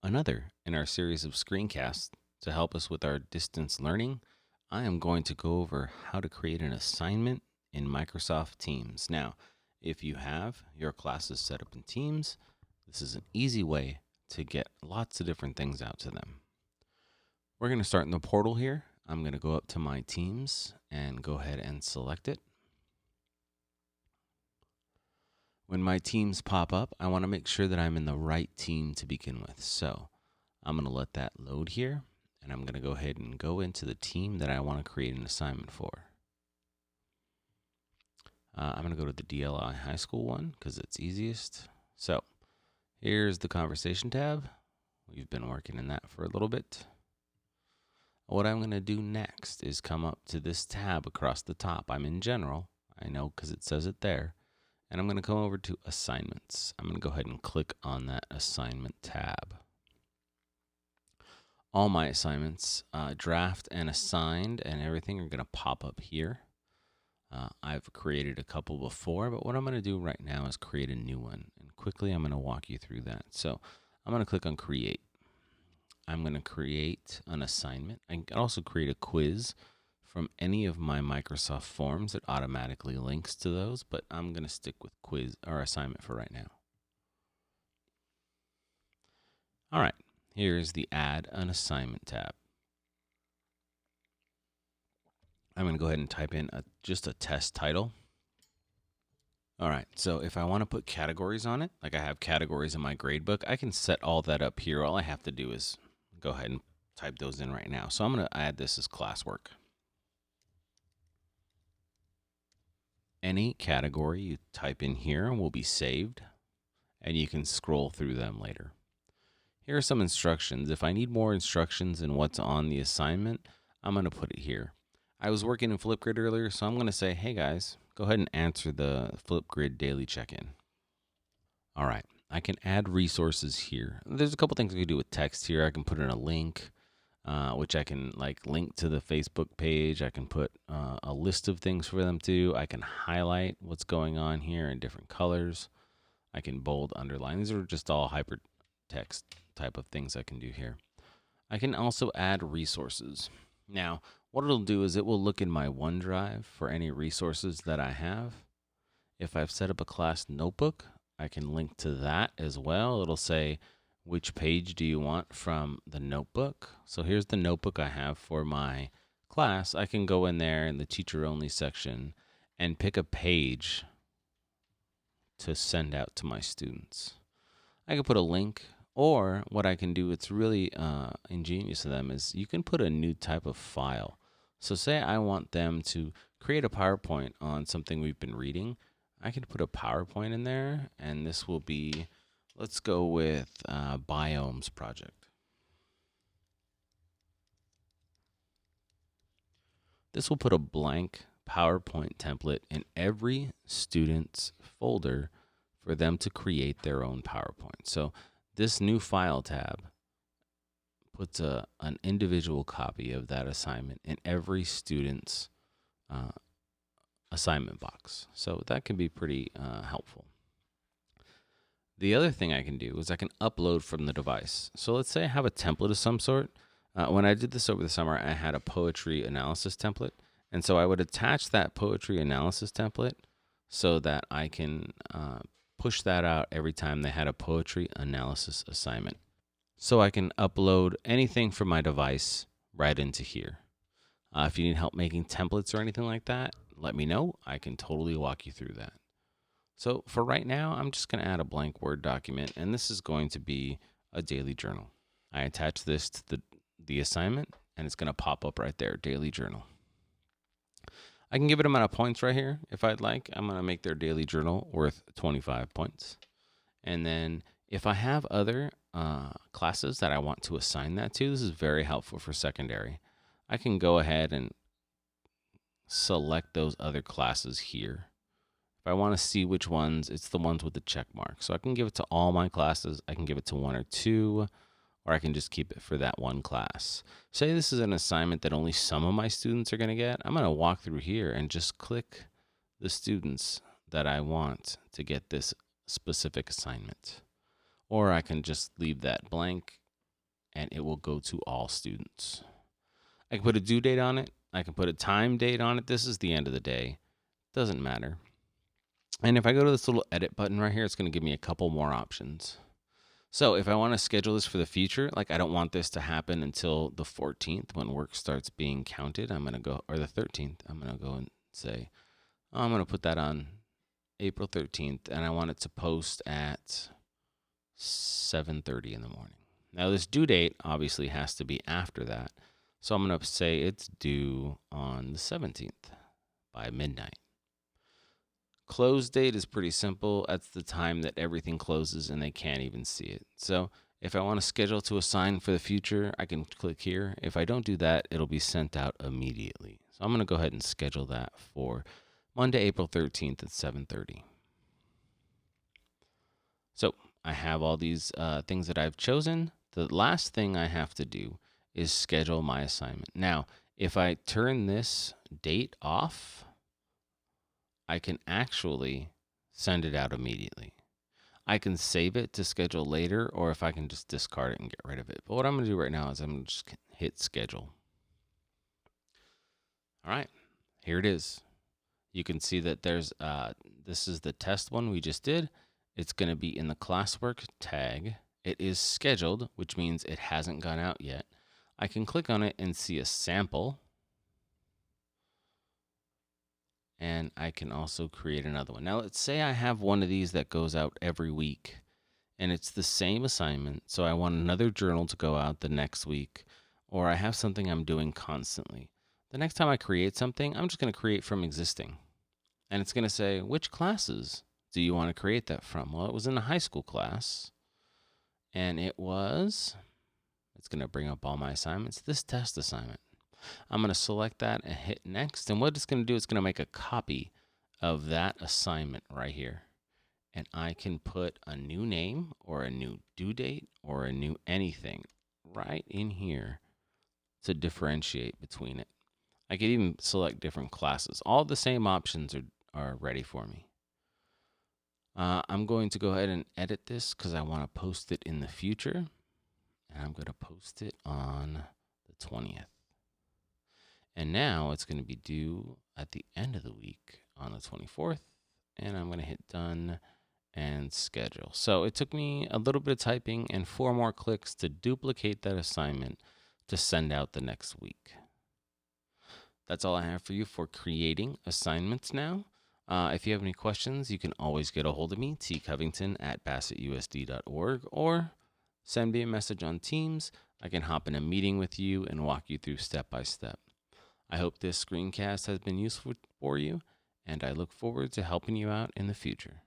another in our series of screencasts to help us with our distance learning. I am going to go over how to create an assignment in Microsoft Teams. Now, if you have your classes set up in Teams, this is an easy way to get lots of different things out to them. We're going to start in the portal here. I'm going to go up to my Teams and go ahead and select it. When my teams pop up, I want to make sure that I'm in the right team to begin with. So I'm going to let that load here, and I'm going to go ahead and go into the team that I want to create an assignment for. I'm going to go to the DLI High School one because it's easiest. So here's the conversation tab. We've been working in that for a little bit. What I'm going to do next is come up to this tab across the top. I'm in general. I know because it says it there. And I'm going to come over to assignments. I'm going to go ahead and click on that assignment tab. All my assignments, draft and assigned and everything are going to pop up here. I've created a couple before, but what I'm going to do right now is create a new one. And quickly, I'm going to walk you through that. So I'm going to click on create. I'm going to create an assignment. I can also create a quiz from any of my Microsoft forms. It automatically links to those, but I'm going to stick with quiz or assignment for right now. All right, here's the add an assignment tab. I'm going to go ahead and type in just a test title. All right, so if I want to put categories on it, like I have categories in my gradebook, I can set all that up here. All I have to do is go ahead and type those in right now. So I'm going to add this as classwork. Any category you type in here will be saved, and you can scroll through them later. Here are some instructions. If I need more instructions in what's on the assignment, I'm going to put it here. I was working in Flipgrid earlier, so I'm going to say, hey guys, go ahead and answer the Flipgrid daily check-in. All right, I can add resources here. There's a couple things I can do with text here. I can put in a link, which I can link to the Facebook page. I can put a list of things for them to. I can highlight what's going on here in different colors. I can bold, underline. These are just all hypertext type of things I can do here. I can also add resources. Now, what it'll do is it will look in my OneDrive for any resources that I have. If I've set up a class notebook, I can link to that as well. It'll say, which page do you want from the notebook? So here's the notebook I have for my class. I can go in there in the teacher only section and pick a page to send out to my students. I can put a link, or what I can do, it's really ingenious of them, is you can put a new type of file. So say I want them to create a PowerPoint on something we've been reading. I can put a PowerPoint in there, and this will be, let's go with Biomes Project. This will put a blank PowerPoint template in every student's folder for them to create their own PowerPoint. So this new file tab puts an individual copy of that assignment in every student's assignment box. So that can be pretty helpful. The other thing I can do is I can upload from the device. So let's say I have a template of some sort. When I did this over the summer, I had a poetry analysis template. And so I would attach that poetry analysis template so that I can push that out every time they had a poetry analysis assignment. So I can upload anything from my device right into here. If you need help making templates or anything like that, let me know. I can totally walk you through that. So for right now, I'm just going to add a blank Word document, and this is going to be a daily journal. I attach this to the assignment, and it's going to pop up right there, daily journal. I can give it amount of points right here if I'd like. I'm going to make their daily journal worth 25 points. And then if I have other classes that I want to assign that to, this is very helpful for secondary. I can go ahead and select those other classes here. If I want to see which ones, it's the ones with the check mark. So I can give it to all my classes. I can give it to one or two, or I can just keep it for that one class. Say this is an assignment that only some of my students are going to get. I'm going to walk through here and just click the students that I want to get this specific assignment. Or I can just leave that blank and it will go to all students. I can put a due date on it. I can put a time date on it. This is the end of the day. Doesn't matter. And if I go to this little edit button right here, it's going to give me a couple more options. So if I want to schedule this for the future, like I don't want this to happen until the 14th when work starts being counted, I'm going to go, or the 13th, I'm going to go and say, I'm going to put that on April 13th, and I want it to post at 7:30 in the morning. Now this due date obviously has to be after that. So I'm going to say it's due on the 17th by midnight. Close date is pretty simple. That's the time that everything closes and they can't even see it. So if I want to schedule to assign for the future, I can click here. If I don't do that, it'll be sent out immediately. So I'm going to go ahead and schedule that for Monday, April 13th at 7:30. So I have all these things that I've chosen. The last thing I have to do is schedule my assignment. Now, if I turn this date off, I can actually send it out immediately. I can save it to schedule later, or if I can just discard it and get rid of it. But what I'm going to do right now is I'm going to just hit schedule. All right, here it is. You can see that there's, this is the test one we just did. It's going to be in the classwork tag. It is scheduled, which means it hasn't gone out yet. I can click on it and see a sample. And I can also create another one. Now, let's say I have one of these that goes out every week, and it's the same assignment. So I want another journal to go out the next week, or I have something I'm doing constantly. The next time I create something, I'm just going to create from existing. And it's going to say, which classes do you want to create that from? Well, it was in a high school class, and it's going to bring up all my assignments, this test assignment. I'm going to select that and hit next. And what it's going to do, it's going to make a copy of that assignment right here. And I can put a new name or a new due date or a new anything right in here to differentiate between it. I could even select different classes. All the same options are ready for me. I'm going to go ahead and edit this because I want to post it in the future. And I'm going to post it on the 20th. And now it's going to be due at the end of the week on the 24th. And I'm going to hit done and schedule. So it took me a little bit of typing and 4 more clicks to duplicate that assignment to send out the next week. That's all I have for you for creating assignments now. If you have any questions, you can always get a hold of me, tcovington@bassettusd.org, or send me a message on Teams. I can hop in a meeting with you and walk you through step by step. I hope this screencast has been useful for you, and I look forward to helping you out in the future.